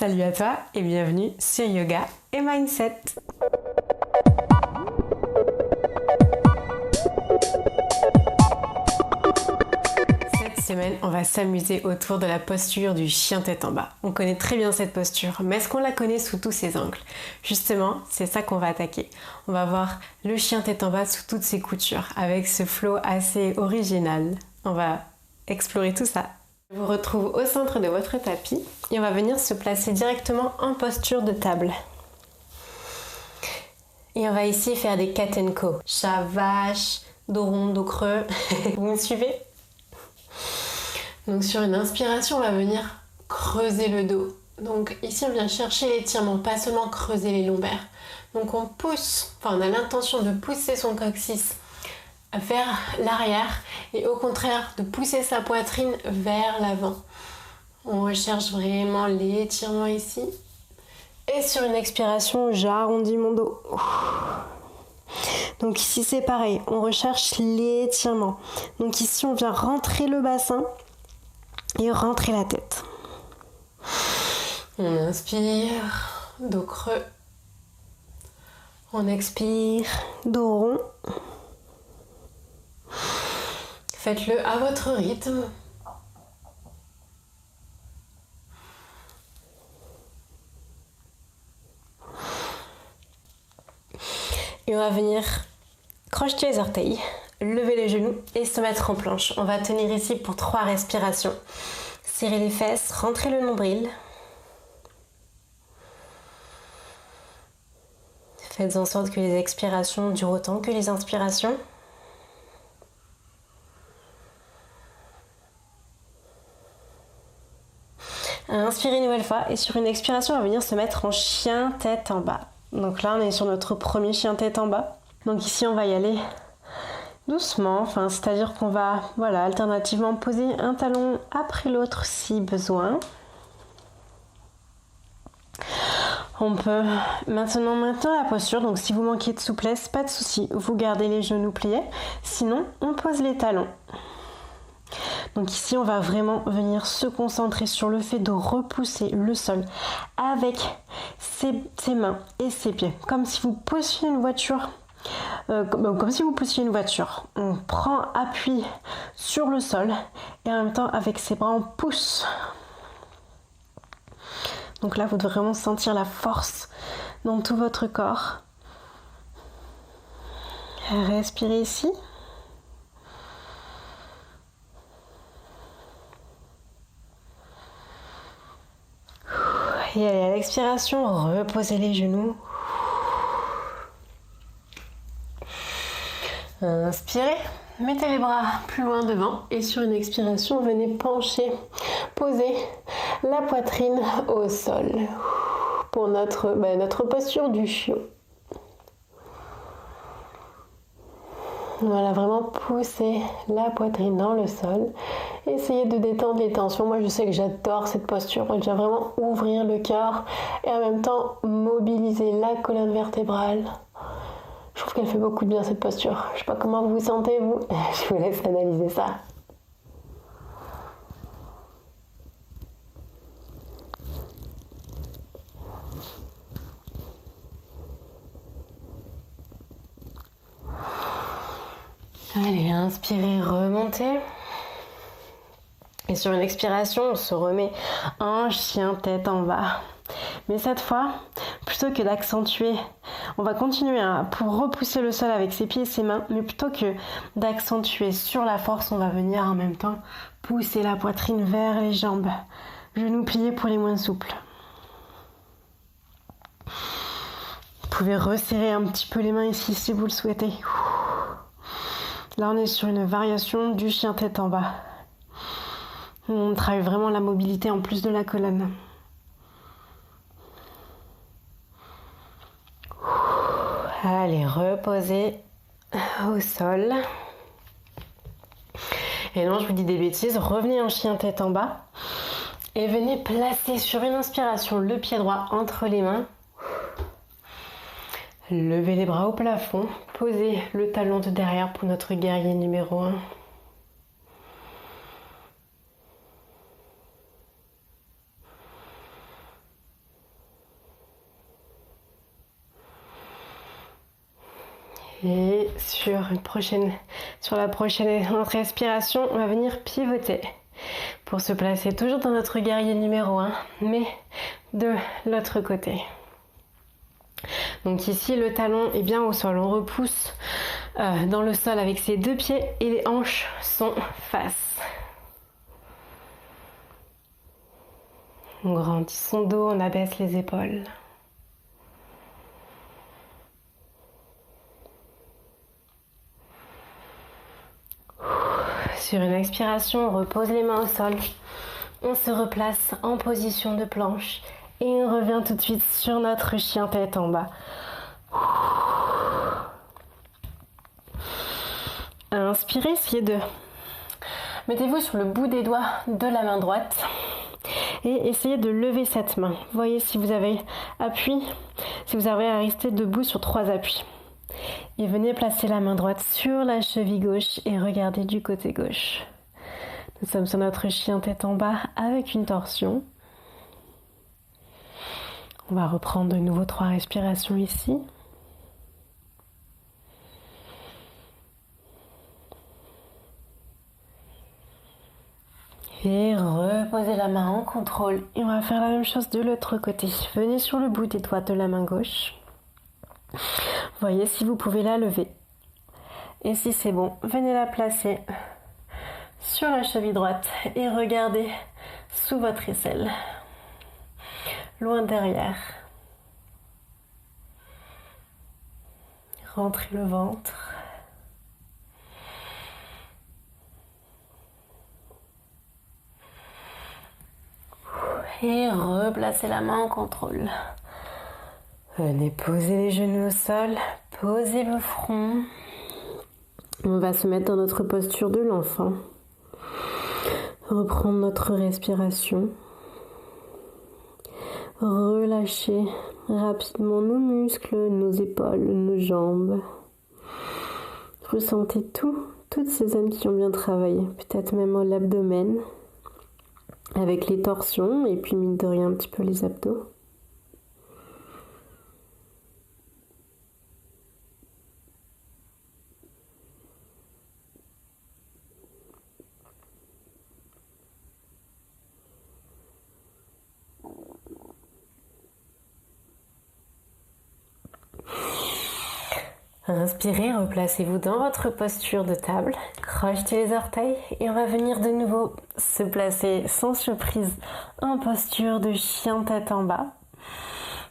Salut à toi et bienvenue sur Yoga et Mindset. Cette semaine, on va s'amuser autour de la posture du chien tête en bas. On connaît très bien cette posture, mais est-ce qu'on la connaît sous tous ses angles? Justement, c'est ça qu'on va attaquer. On va voir le chien tête en bas sous toutes ses coutures, avec ce flow assez original. On va explorer tout ça. Je vous retrouve au centre de votre tapis et on va venir se placer directement en posture de table. Et on va ici faire des cat and co. Chat, vache, dos rond, dos creux. Vous me suivez? Donc sur une inspiration, on va venir creuser le dos. Donc ici, on vient chercher l'étirement, pas seulement creuser les lombaires. Donc on pousse, on a l'intention de pousser son coccyx vers l'arrière et au contraire de pousser sa poitrine vers l'avant. On recherche vraiment l'étirement ici. Et sur une expiration, j'arrondis mon dos. Donc ici c'est pareil, on recherche l'étirement. Donc ici on vient rentrer le bassin et rentrer la tête. On inspire, dos creux. On expire, dos rond. Faites-le à votre rythme. Et on va venir crocheter les orteils, lever les genoux et se mettre en planche. On va tenir ici pour 3 respirations. Serrer les fesses, rentrer le nombril. Faites en sorte que les expirations durent autant que les inspirations. Inspirez une nouvelle fois et sur une expiration, on va venir se mettre en chien tête en bas. Donc là, on est sur notre premier chien tête en bas. Donc ici, on va y aller doucement, c'est-à-dire qu'on va alternativement poser un talon après l'autre si besoin. On peut maintenant maintenir la posture, donc si vous manquez de souplesse, pas de souci, vous gardez les genoux pliés, sinon on pose les talons. Donc ici, on va vraiment venir se concentrer sur le fait de repousser le sol avec ses mains et ses pieds, comme si vous poussiez une voiture. On prend appui sur le sol et en même temps avec ses bras on pousse. Donc là, vous devez vraiment sentir la force dans tout votre corps. Respirez ici. Et allez, à l'expiration, reposez les genoux. Inspirez, mettez les bras plus loin devant et sur une expiration, venez pencher, poser la poitrine au sol pour notre posture du chiot. Voilà, vraiment pousser la poitrine dans le sol. Essayez de détendre les tensions. Moi, je sais que j'adore cette posture. Elle vient vraiment ouvrir le cœur et en même temps mobiliser la colonne vertébrale. Je trouve qu'elle fait beaucoup de bien cette posture. Je sais pas comment vous vous sentez, vous. Je vous laisse analyser ça. Allez, inspirez, remontez. Et sur une expiration, on se remet en chien tête en bas. Mais cette fois, plutôt que d'accentuer, on va continuer pour repousser le sol avec ses pieds et ses mains, mais plutôt que d'accentuer sur la force, on va venir en même temps pousser la poitrine vers les jambes. Genoux pliés pour les moins souples. Vous pouvez resserrer un petit peu les mains ici si vous le souhaitez. Là, on est sur une variation du chien tête en bas. On travaille vraiment la mobilité en plus de la colonne. Allez, reposez au sol. Et non, je vous dis des bêtises. Revenez en chien tête en bas. Et venez placer sur une inspiration le pied droit entre les mains. Levez les bras au plafond. Posez le talon de derrière pour notre guerrier numéro 1. Et sur la prochaine respiration, on va venir pivoter pour se placer toujours dans notre guerrier numéro 1, mais de l'autre côté. Donc ici, le talon est bien au sol. On repousse dans le sol avec ses deux pieds et les hanches sont face. On grandit son dos, on abaisse les épaules. Sur une expiration, on repose les mains au sol. On se replace en position de planche et on revient tout de suite sur notre chien tête en bas. Inspirez, mettez-vous sur le bout des doigts de la main droite et essayez de lever cette main. Voyez si vous avez appui, si vous avez à rester debout sur 3 appuis. Et venez placer la main droite sur la cheville gauche et regardez du côté gauche. Nous sommes sur notre chien tête en bas avec une torsion. On va reprendre de nouveau 3 respirations ici. Et reposez la main en contrôle. Et on va faire la même chose de l'autre côté. Venez sur le bout des doigts de la main gauche. Voyez si vous pouvez la lever. Et si c'est bon, venez la placer sur la cheville droite et regardez sous votre aisselle, loin derrière. Rentrez le ventre. Et replacez la main en contrôle. Venez poser les genoux au sol, posez le front. On va se mettre dans notre posture de l'enfant. Reprendre notre respiration. Relâcher rapidement nos muscles, nos épaules, nos jambes. Ressentez toutes ces zones qui ont bien travaillé. Peut-être même l'abdomen, avec les torsions et puis mine de rien un petit peu les abdos. Inspirez, replacez-vous dans votre posture de table, crochetez les orteils et on va venir de nouveau se placer sans surprise en posture de chien tête en bas.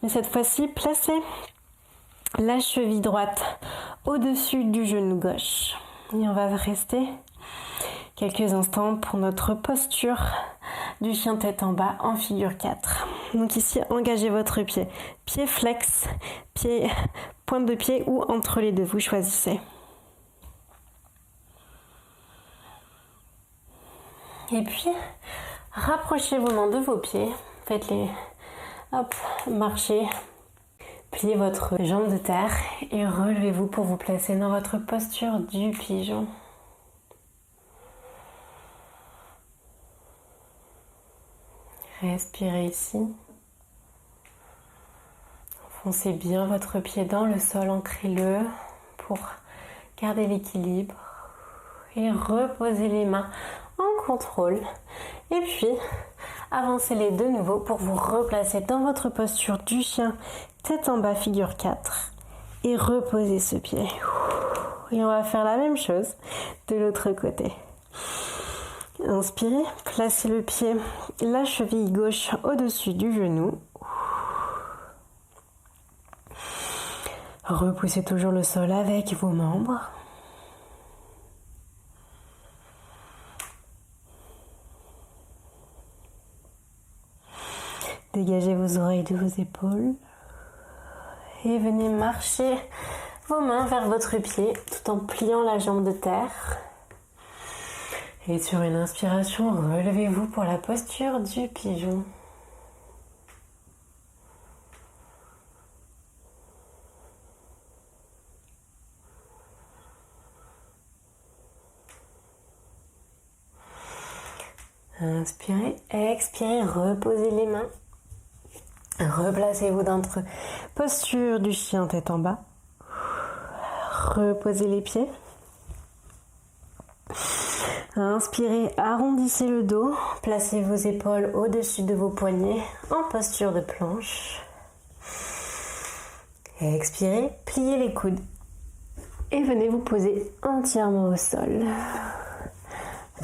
Mais cette fois-ci, placez la cheville droite au-dessus du genou gauche. Et on va rester quelques instants pour notre posture du chien tête en bas en figure 4. Donc ici, engagez votre pied. Pied flex, pointe de pied ou entre les deux, vous choisissez. Et puis, rapprochez vos mains de vos pieds. Faites-les marcher. Pliez votre jambe de terre et relevez-vous pour vous placer dans votre posture du pigeon. Respirez ici. Enfoncez bien votre pied dans le sol, ancrez-le pour garder l'équilibre. Et reposez les mains en contrôle. Et puis, avancez-les de nouveau pour vous replacer dans votre posture du chien, tête en bas, figure 4. Et reposez ce pied. Et on va faire la même chose de l'autre côté. Inspirez, placez le pied, la cheville gauche au-dessus du genou. Repoussez toujours le sol avec vos membres. Dégagez vos oreilles de vos épaules. Et venez marcher vos mains vers votre pied tout en pliant la jambe de terre. Et sur une inspiration, relevez-vous pour la posture du pigeon. Inspirez, expirez, reposez les mains. Replacez-vous dans votre posture du chien tête en bas. Reposez les pieds. Inspirez, arrondissez le dos, placez vos épaules au-dessus de vos poignets en posture de planche. Expirez, pliez les coudes et venez vous poser entièrement au sol.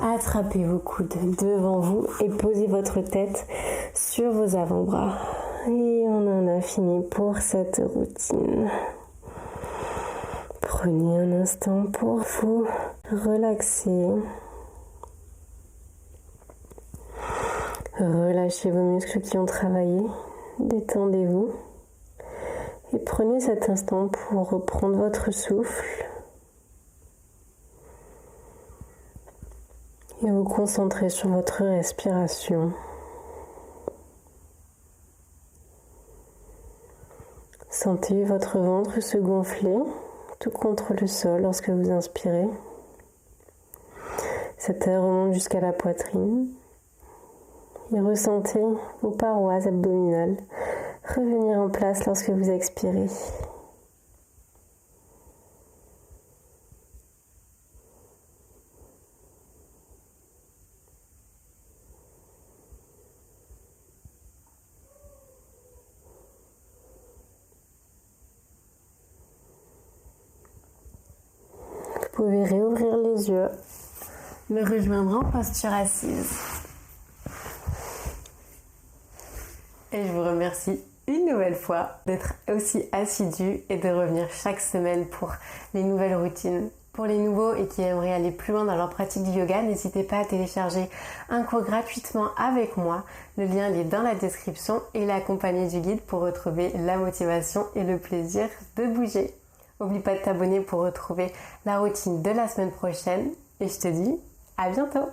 Attrapez vos coudes devant vous et posez votre tête sur vos avant-bras. Et on en a fini pour cette routine. Prenez un instant pour vous relaxer. Relâchez vos muscles qui ont travaillé. Détendez-vous. Et prenez cet instant pour reprendre votre souffle. Et vous concentrer sur votre respiration. Sentez votre ventre se gonfler tout contre le sol lorsque vous inspirez. Cet air remonte jusqu'à la poitrine. Et ressentez vos parois abdominales revenir en place lorsque vous expirez. Vous pouvez réouvrir les yeux, me rejoindre en posture assise. Et je vous remercie une nouvelle fois d'être aussi assidu et de revenir chaque semaine pour les nouvelles routines. Pour les nouveaux et qui aimeraient aller plus loin dans leur pratique du yoga, n'hésitez pas à télécharger un cours gratuitement avec moi. Le lien est dans la description et l'accompagné du guide pour retrouver la motivation et le plaisir de bouger. N'oublie pas de t'abonner pour retrouver la routine de la semaine prochaine et je te dis à bientôt.